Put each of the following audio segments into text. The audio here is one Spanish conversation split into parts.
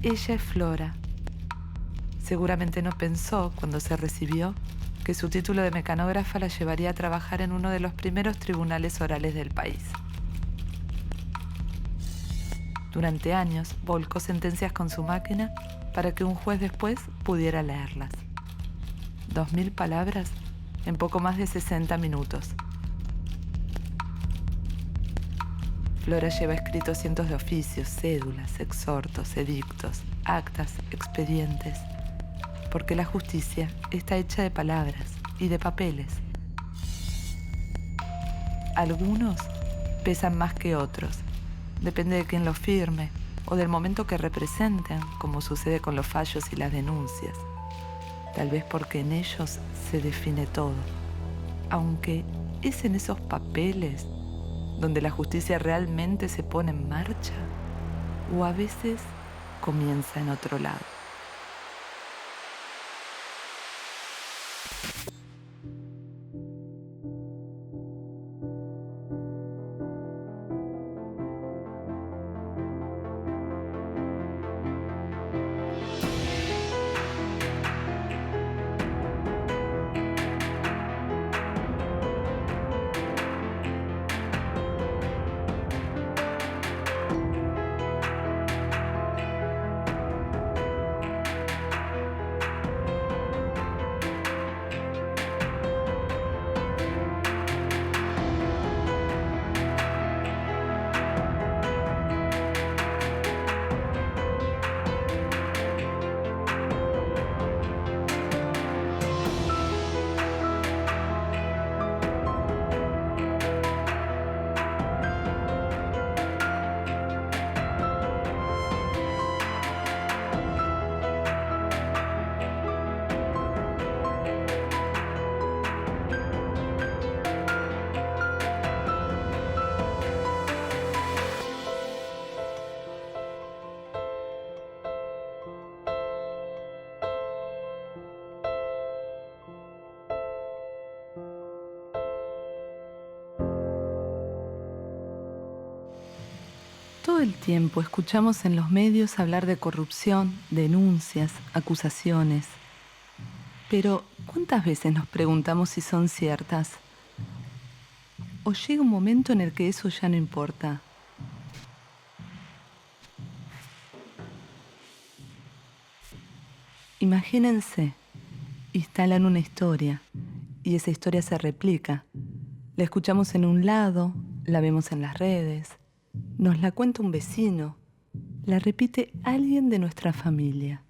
Ella es Flora. Seguramente no pensó, cuando se recibió, que su título de mecanógrafa la llevaría a trabajar en uno de los primeros tribunales orales del país. Durante años volcó sentencias con su máquina para que un juez después pudiera leerlas. 2000 palabras en poco más de 60 minutos. Flora lleva escritos cientos de oficios, cédulas, exhortos, edictos, actas, expedientes, porque la justicia está hecha de palabras y de papeles. Algunos pesan más que otros, depende de quién los firme o del momento que representen, como sucede con los fallos y las denuncias. Tal vez porque en ellos se define todo, aunque es en esos papeles donde la justicia realmente se pone en marcha, o a veces comienza en otro lado. Todo el tiempo escuchamos en los medios hablar de corrupción, denuncias, acusaciones. Pero, ¿cuántas veces nos preguntamos si son ciertas? ¿O llega un momento en el que eso ya no importa? Imagínense, instalan una historia y esa historia se replica. La escuchamos en un lado, la vemos en las redes, nos la cuenta un vecino, la repite alguien de nuestra familia.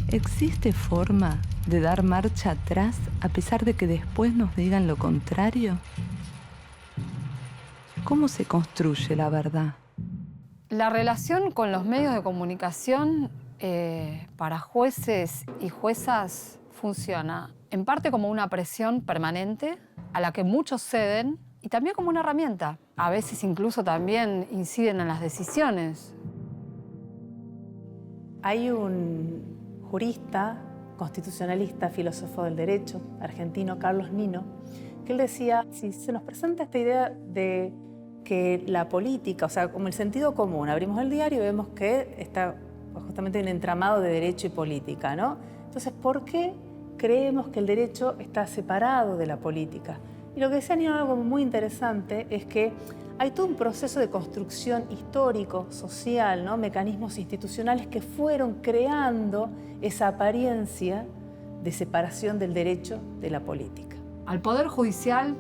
¿Existe forma de dar marcha atrás a pesar de que después nos digan lo contrario? ¿Cómo se construye la verdad? La relación con los medios de comunicación para jueces y juezas funciona en parte como una presión permanente a la que muchos ceden y también como una herramienta. A veces incluso también inciden en las decisiones. Hay un jurista, constitucionalista, filósofo del derecho argentino, Carlos Nino, que él decía, si se nos presenta esta idea de que la política, o sea, como el sentido común, abrimos el diario y vemos que está justamente un entramado de derecho y política, ¿no? Entonces, ¿por qué creemos que el derecho está separado de la política? Y lo que decía Nino, algo muy interesante, es que hay todo un proceso de construcción histórico, social, ¿no? Mecanismos institucionales que fueron creando esa apariencia de separación del derecho de la política. Al Poder Judicial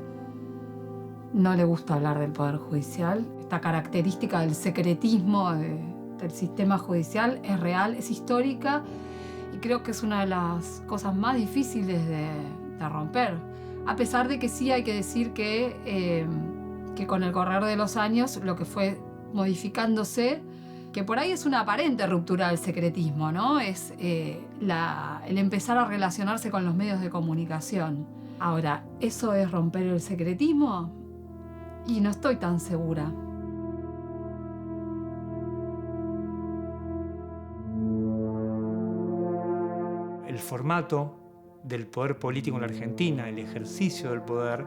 no le gusta hablar del Poder Judicial. Esta característica del secretismo del sistema judicial es real, es histórica y creo que es una de las cosas más difíciles de romper. A pesar de que sí hay que decir que con el correr de los años lo que fue modificándose, que por ahí es una aparente ruptura del secretismo, ¿no? Es el empezar a relacionarse con los medios de comunicación. Ahora, ¿eso es romper el secretismo? Y no estoy tan segura. El formato del poder político en la Argentina, el ejercicio del poder,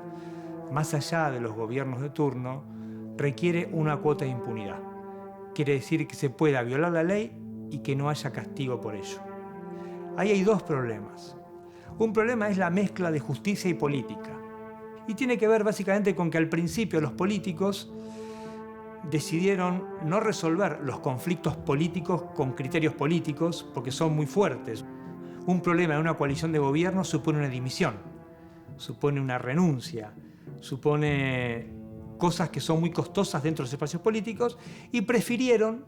más allá de los gobiernos de turno, requiere una cuota de impunidad. quiere decir que se pueda violar la ley y que no haya castigo por ello. Ahí hay dos problemas. Un problema es la mezcla de justicia y política. Y tiene que ver básicamente con que al principio los políticos decidieron no resolver los conflictos políticos con criterios políticos porque son muy fuertes. Un problema en una coalición de gobierno supone una dimisión, supone una renuncia, supone cosas que son muy costosas dentro de los espacios políticos y prefirieron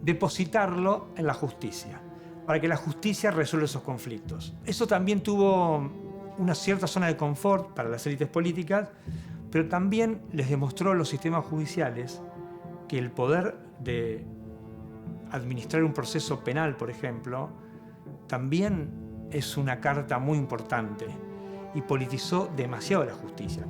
depositarlo en la justicia, para que la justicia resuelva esos conflictos. Eso también tuvo una cierta zona de confort para las élites políticas, pero también les demostró a los sistemas judiciales que el poder de administrar un proceso penal, por ejemplo, también es una carta muy importante y politizó demasiado la justicia.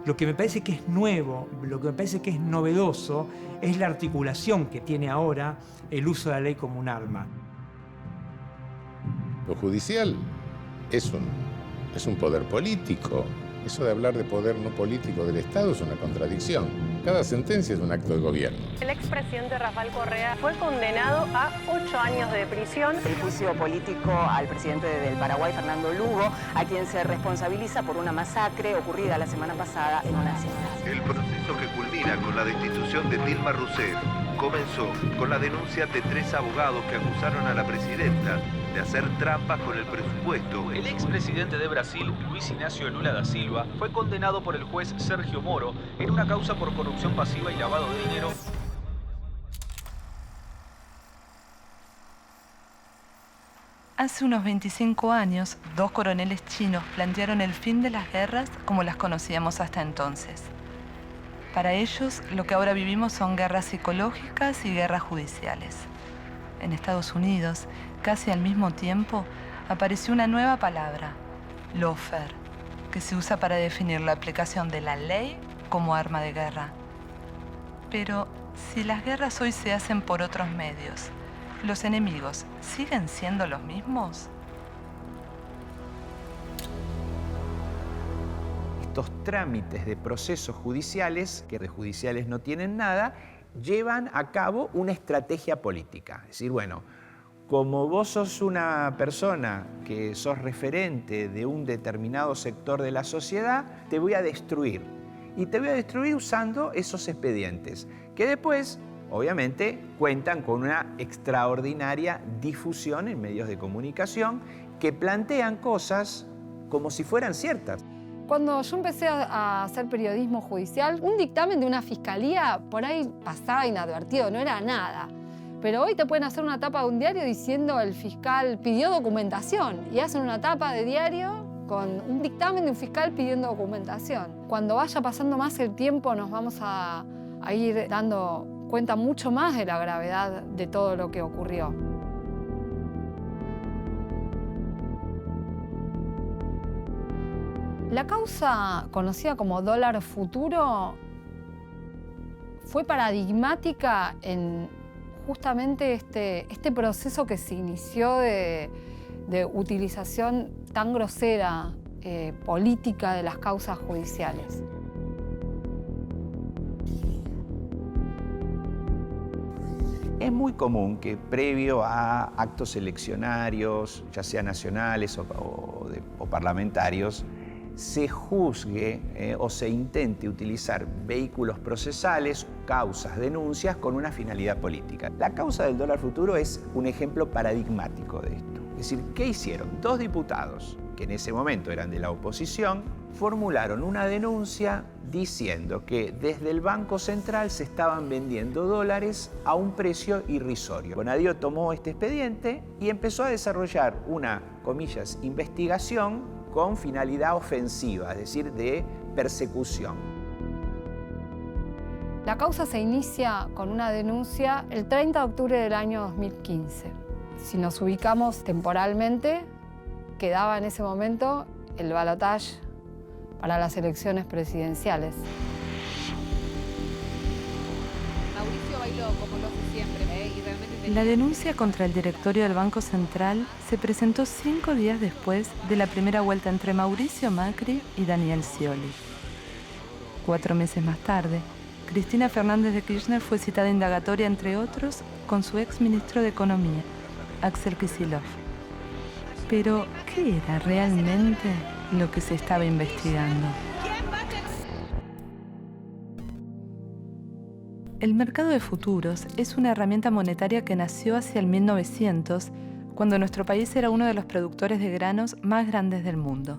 Lo que me parece que es nuevo, lo que me parece que es novedoso, es la articulación que tiene ahora el uso de la ley como un arma. Lo judicial es un poder político. Eso de hablar de poder no político del Estado es una contradicción. Cada sentencia es un acto de gobierno. El expresidente Rafael Correa fue condenado a 8 años de prisión. El juicio político al presidente del Paraguay, Fernando Lugo, a quien se responsabiliza por una masacre ocurrida la semana pasada en una hacienda. El proceso que culmina con la destitución de Dilma Rousseff comenzó con la denuncia de 3 abogados que acusaron a la presidenta de hacer trampas con el presupuesto. El expresidente de Brasil, Luis Inácio Lula da Silva, fue condenado por el juez Sergio Moro en una causa por corrupción pasiva y lavado de dinero. Hace unos 25 años, 2 coroneles chinos plantearon el fin de las guerras como las conocíamos hasta entonces. Para ellos, lo que ahora vivimos son guerras psicológicas y guerras judiciales. En Estados Unidos, casi al mismo tiempo, apareció una nueva palabra, lawfare, que se usa para definir la aplicación de la ley como arma de guerra. Pero si las guerras hoy se hacen por otros medios, ¿los enemigos siguen siendo los mismos? Estos trámites de procesos judiciales, que de judiciales no tienen nada, llevan a cabo una estrategia política. Es decir, bueno, como vos sos una persona que sos referente de un determinado sector de la sociedad, te voy a destruir. Y te voy a destruir usando esos expedientes, que después, obviamente, cuentan con una extraordinaria difusión en medios de comunicación que plantean cosas como si fueran ciertas. Cuando yo empecé a hacer periodismo judicial, un dictamen de una fiscalía por ahí pasaba inadvertido, no era nada. Pero hoy te pueden hacer una tapa de un diario diciendo el fiscal pidió documentación y hacen una tapa de diario con un dictamen de un fiscal pidiendo documentación. Cuando vaya pasando más el tiempo nos vamos a ir dando cuenta mucho más de la gravedad de todo lo que ocurrió. La causa conocida como dólar futuro fue paradigmática en justamente este proceso que se inició de utilización tan grosera política de las causas judiciales. Es muy común que previo a actos eleccionarios, ya sean nacionales o parlamentarios, se juzgue o se intente utilizar vehículos procesales, causas, denuncias con una finalidad política. La causa del dólar futuro es un ejemplo paradigmático de esto. Es decir, ¿qué hicieron? 2 diputados, que en ese momento eran de la oposición, formularon una denuncia diciendo que desde el Banco Central se estaban vendiendo dólares a un precio irrisorio. Bonadío tomó este expediente y empezó a desarrollar una, comillas, investigación con finalidad ofensiva, es decir, de persecución. La causa se inicia con una denuncia el 30 de octubre del año 2015. Si nos ubicamos temporalmente, quedaba en ese momento el balotaje para las elecciones presidenciales. Mauricio bailó como lo hace siempre, y realmente La denuncia contra el directorio del Banco Central se presentó 5 días después de la primera vuelta entre Mauricio Macri y Daniel Scioli. 4 meses más tarde, Cristina Fernández de Kirchner fue citada indagatoria, entre otros, con su ex ministro de Economía, Axel Kicillof. Pero, ¿qué era realmente lo que se estaba investigando? El mercado de futuros es una herramienta monetaria que nació hacia el 1900, cuando nuestro país era uno de los productores de granos más grandes del mundo.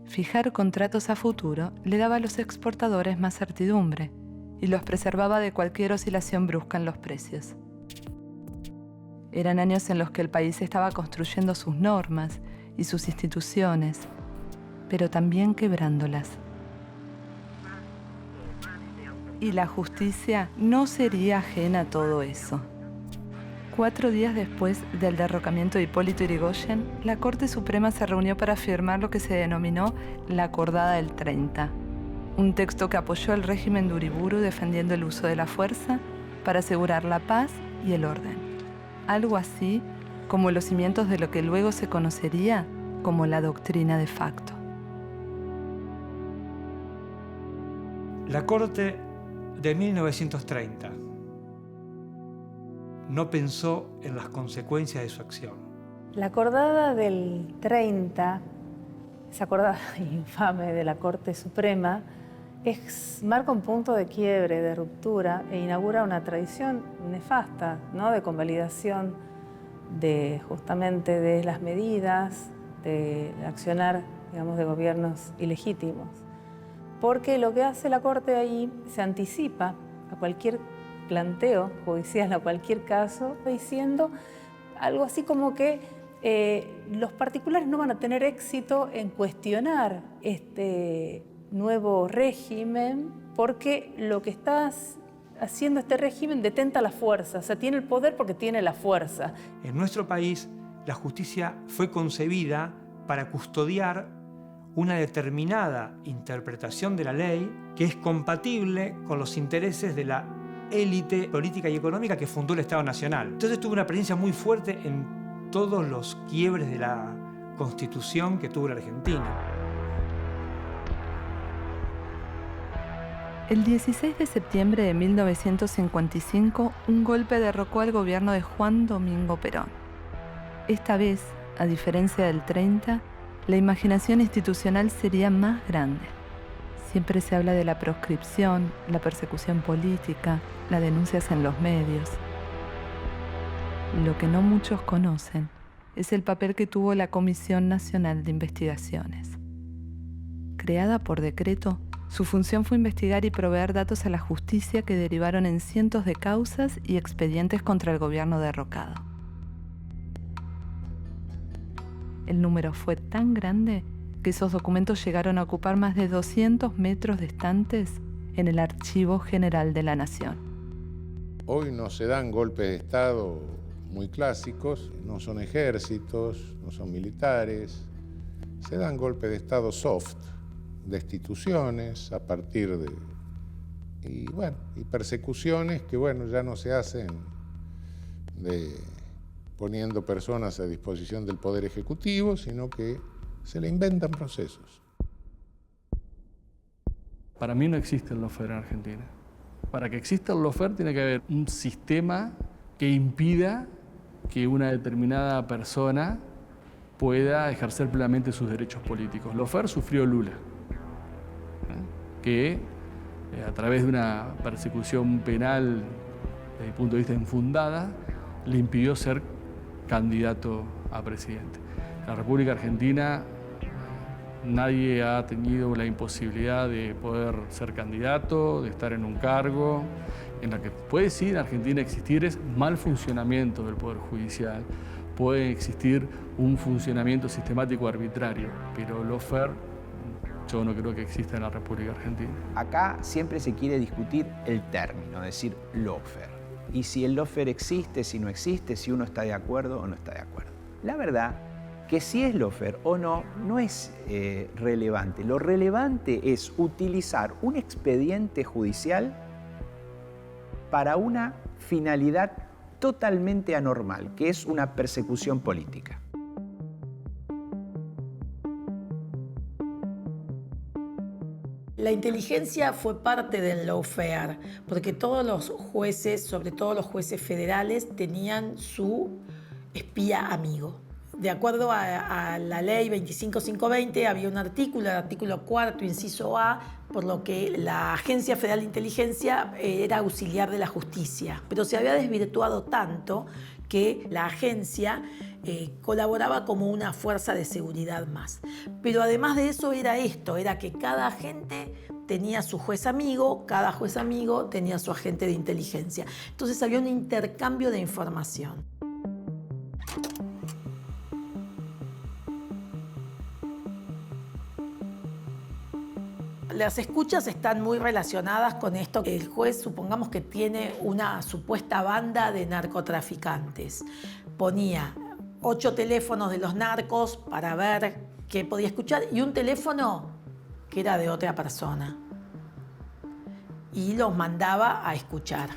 Fijar contratos a futuro le daba a los exportadores más certidumbre y los preservaba de cualquier oscilación brusca en los precios. Eran años en los que el país estaba construyendo sus normas y sus instituciones, pero también quebrándolas. Y la justicia no sería ajena a todo eso. 4 días después del derrocamiento de Hipólito Yrigoyen, la Corte Suprema se reunió para firmar lo que se denominó la Acordada del 30, un texto que apoyó el régimen de Uriburu defendiendo el uso de la fuerza para asegurar la paz y el orden. Algo así como los cimientos de lo que luego se conocería como la doctrina de facto. La Corte de 1930 no pensó en las consecuencias de su acción. La acordada del 30, esa acordada infame de la Corte Suprema, marca un punto de quiebre, de ruptura, e inaugura una tradición nefasta, ¿no?, de convalidación justamente de las medidas, de accionar, digamos, de gobiernos ilegítimos. Porque lo que hace la Corte ahí se anticipa a cualquier planteo judicial, a cualquier caso, diciendo algo así como que los particulares no van a tener éxito en cuestionar este nuevo régimen porque lo que está haciendo este régimen detenta la fuerza, o sea, tiene el poder porque tiene la fuerza. En nuestro país, la justicia fue concebida para custodiar una determinada interpretación de la ley que es compatible con los intereses de la élite política y económica que fundó el Estado Nacional. Entonces tuvo una presencia muy fuerte en todos los quiebres de la Constitución que tuvo la Argentina. El 16 de septiembre de 1955, un golpe derrocó al gobierno de Juan Domingo Perón. Esta vez, a diferencia del 30, la imaginación institucional sería más grande. Siempre se habla de la proscripción, la persecución política, las denuncias en los medios. Lo que no muchos conocen es el papel que tuvo la Comisión Nacional de Investigaciones. Creada por decreto, su función fue investigar y proveer datos a la justicia que derivaron en cientos de causas y expedientes contra el gobierno derrocado. El número fue tan grande que esos documentos llegaron a ocupar más de 200 metros de estantes en el Archivo General de la Nación. Hoy no se dan golpes de Estado muy clásicos, no son ejércitos, no son militares, se dan golpes de Estado soft, destituciones a partir de... y persecuciones que, ya no se hacen poniendo personas a disposición del Poder Ejecutivo, sino que se le inventan procesos. Para mí no existe el lawfare en Argentina. Para que exista el lawfare tiene que haber un sistema que impida que una determinada persona pueda ejercer plenamente sus derechos políticos. Lawfare sufrió Lula, que a través de una persecución penal, desde mi punto de vista infundada, le impidió ser candidato a presidente. En la República Argentina nadie ha tenido la imposibilidad de poder ser candidato, de estar en un cargo. En la que puede sí en Argentina existir es mal funcionamiento del Poder Judicial, puede existir un funcionamiento sistemático arbitrario, pero lawfare yo no creo que exista en la República Argentina. Acá siempre se quiere discutir el término, es decir, lawfare. Y si el lawfare existe, si no existe, si uno está de acuerdo o no está de acuerdo. La verdad que si es lawfare o no, no es relevante. Lo relevante es utilizar un expediente judicial para una finalidad totalmente anormal, que es una persecución política. La inteligencia fue parte del lawfare, porque todos los jueces, sobre todo los jueces federales, tenían su espía amigo. De acuerdo a la ley 25520, había un artículo, el artículo 4, inciso A, por lo que la Agencia Federal de Inteligencia era auxiliar de la justicia. Pero se había desvirtuado tanto que la agencia colaboraba como una fuerza de seguridad más. Pero además de eso era que cada agente tenía su juez amigo, cada juez amigo tenía su agente de inteligencia. Entonces había un intercambio de información. Las escuchas están muy relacionadas con esto. El juez, supongamos que tiene una supuesta banda de narcotraficantes. Ponía 8 teléfonos de los narcos para ver qué podía escuchar y un teléfono que era de otra persona. Y los mandaba a escuchar.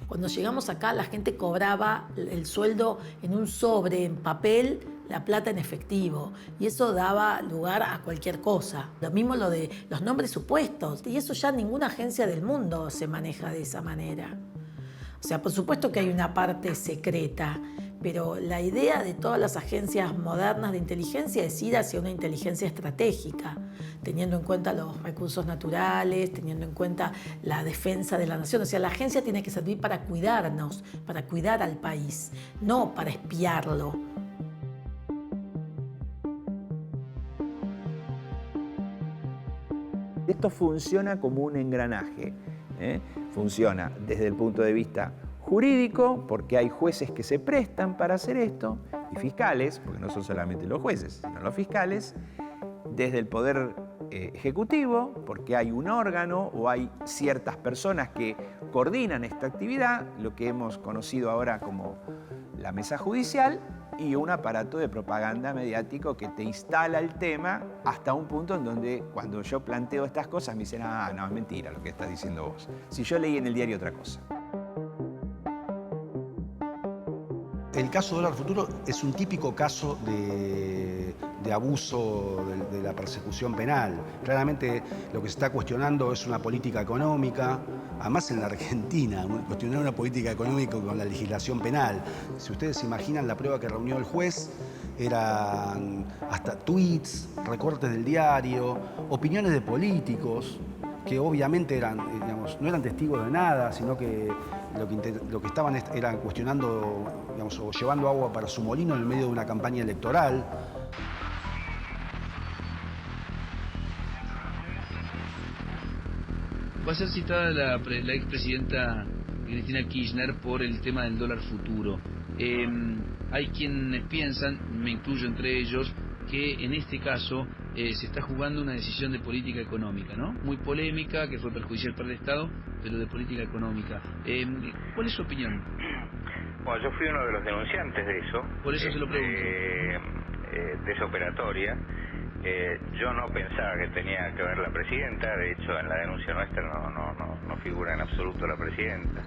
Cuando llegamos acá, la gente cobraba el sueldo en un sobre, en papel, la plata en efectivo. Y eso daba lugar a cualquier cosa. Lo mismo lo de los nombres supuestos. Y eso ya ninguna agencia del mundo se maneja de esa manera. O sea, por supuesto que hay una parte secreta, pero la idea de todas las agencias modernas de inteligencia es ir hacia una inteligencia estratégica, teniendo en cuenta los recursos naturales, teniendo en cuenta la defensa de la nación. O sea, la agencia tiene que servir para cuidarnos, para cuidar al país, no para espiarlo. Esto funciona como un engranaje. Funciona desde el punto de vista jurídico, porque hay jueces que se prestan para hacer esto, y fiscales, porque no son solamente los jueces, sino los fiscales, desde el poder ejecutivo, porque hay un órgano o hay ciertas personas que coordinan esta actividad, lo que hemos conocido ahora como la mesa judicial, y un aparato de propaganda mediático que te instala el tema hasta un punto en donde cuando yo planteo estas cosas me dicen, ah, no, es mentira lo que estás diciendo vos. Si yo leí en el diario otra cosa. El caso Dólar Futuro es un típico caso de abuso de la persecución penal. Claramente lo que se está cuestionando es una política económica, además en la Argentina, cuestionar una política económica con la legislación penal. Si ustedes imaginan la prueba que reunió el juez, eran hasta tweets, recortes del diario, opiniones de políticos, que obviamente eran, digamos, no eran testigos de nada, sino que lo que estaban eran cuestionando, digamos, o llevando agua para su molino en el medio de una campaña electoral. Va a ser citada la expresidenta Cristina Kirchner por el tema del dólar futuro. Hay quienes piensan, me incluyo entre ellos, que en este caso se está jugando una decisión de política económica, ¿no? Muy polémica, que fue perjudicial para el Estado, pero de política económica. ¿Cuál es su opinión? Bueno, yo fui uno de los denunciantes de eso. Por eso se lo pregunto. De esa operatoria. Yo no pensaba que tenía que ver la presidenta, de hecho en la denuncia nuestra no figura en absoluto la presidenta.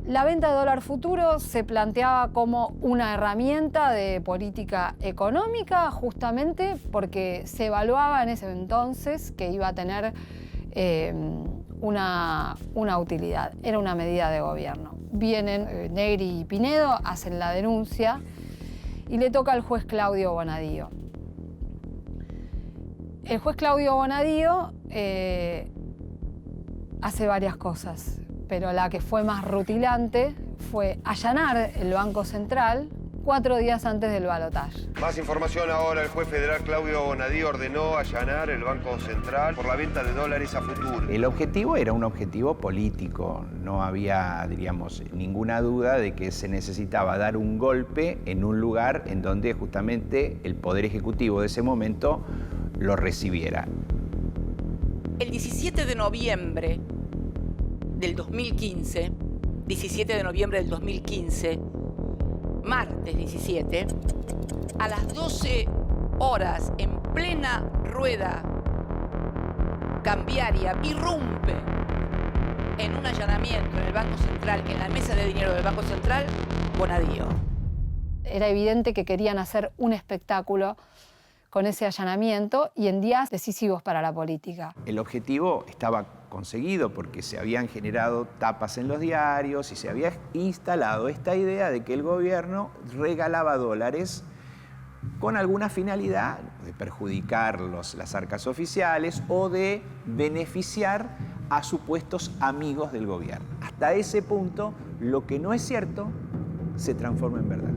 La venta de dólar futuro se planteaba como una herramienta de política económica justamente porque se evaluaba en ese entonces que iba a tener una utilidad, era una medida de gobierno. Vienen Negri y Pinedo, hacen la denuncia y le toca al juez Claudio Bonadío. El juez Claudio Bonadío hace varias cosas, pero la que fue más rutilante fue allanar el Banco Central 4 días antes del balotaje. Más información ahora. El juez federal Claudio Bonadío ordenó allanar el Banco Central por la venta de dólares a futuro. El objetivo era un objetivo político. No había, diríamos, ninguna duda de que se necesitaba dar un golpe en un lugar en donde justamente el Poder Ejecutivo de ese momento lo recibiera. El 17 de noviembre del 2015, 17 de noviembre del 2015, martes 17, a las 12 horas, en plena rueda cambiaria, irrumpe en un allanamiento en el Banco Central, en la mesa de dinero del Banco Central, Bonadío. Era evidente que querían hacer un espectáculo con ese allanamiento y en días decisivos para la política. El objetivo estaba conseguido porque se habían generado tapas en los diarios y se había instalado esta idea de que el gobierno regalaba dólares con alguna finalidad de perjudicar las arcas oficiales o de beneficiar a supuestos amigos del gobierno. Hasta ese punto, lo que no es cierto se transforma en verdad.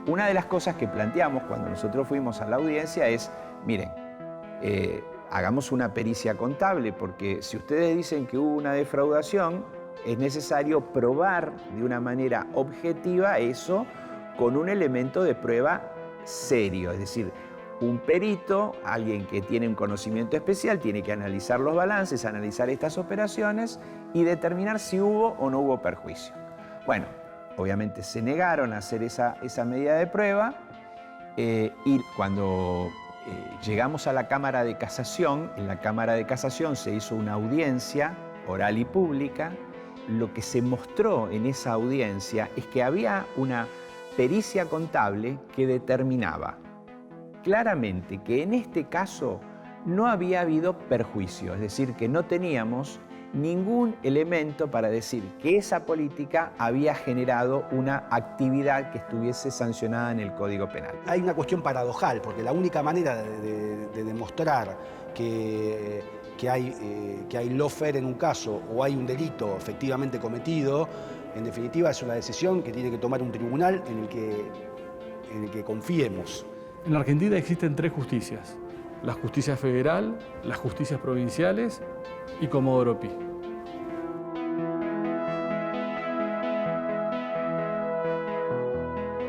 Una de las cosas que planteamos cuando nosotros fuimos a la audiencia es, miren, hagamos una pericia contable, porque si ustedes dicen que hubo una defraudación, es necesario probar de una manera objetiva eso con un elemento de prueba serio. Es decir, un perito, alguien que tiene un conocimiento especial, tiene que analizar los balances, analizar estas operaciones y determinar si hubo o no hubo perjuicio. Bueno, obviamente se negaron a hacer esa medida de prueba y cuando llegamos a la Cámara de Casación, en la Cámara de Casación se hizo una audiencia oral y pública. Lo que se mostró en esa audiencia es que había una pericia contable que determinaba claramente que en este caso no había habido perjuicio, es decir, que no teníamos ningún elemento para decir que esa política había generado una actividad que estuviese sancionada en el Código Penal. Hay una cuestión paradojal, porque la única manera de demostrar que hay lawfare en un caso o hay un delito efectivamente cometido, en definitiva es una decisión que tiene que tomar un tribunal en el que confiemos. En la Argentina existen tres justicias: la justicia federal, las justicias provinciales y Comodoro Pi.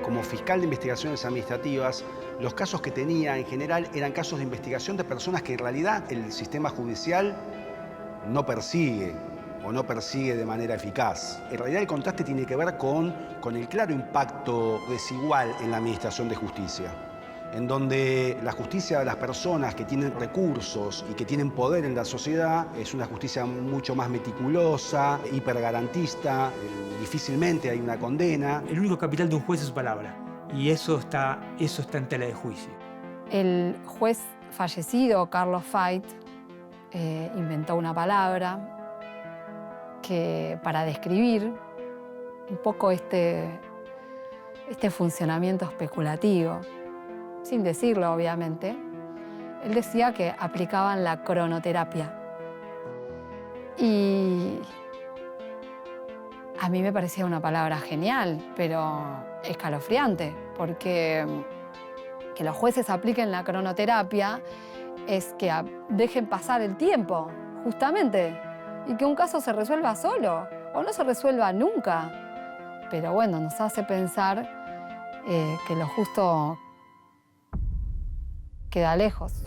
Como fiscal de investigaciones administrativas, los casos que tenía en general eran casos de investigación de personas que en realidad el sistema judicial no persigue o no persigue de manera eficaz. En realidad el contraste tiene que ver con el claro impacto desigual en la administración de justicia, en donde la justicia de las personas que tienen recursos y que tienen poder en la sociedad es una justicia mucho más meticulosa, hipergarantista, difícilmente hay una condena. El único capital de un juez es su palabra, y eso está en tela de juicio. El juez fallecido, Carlos Fait, inventó una palabra que para describir un poco este funcionamiento especulativo, sin decirlo obviamente, él decía que aplicaban la cronoterapia. Y a mí me parecía una palabra genial, pero escalofriante, porque que los jueces apliquen la cronoterapia es que dejen pasar el tiempo, justamente, y que un caso se resuelva solo o no se resuelva nunca. Pero bueno, nos hace pensar que lo justo queda lejos.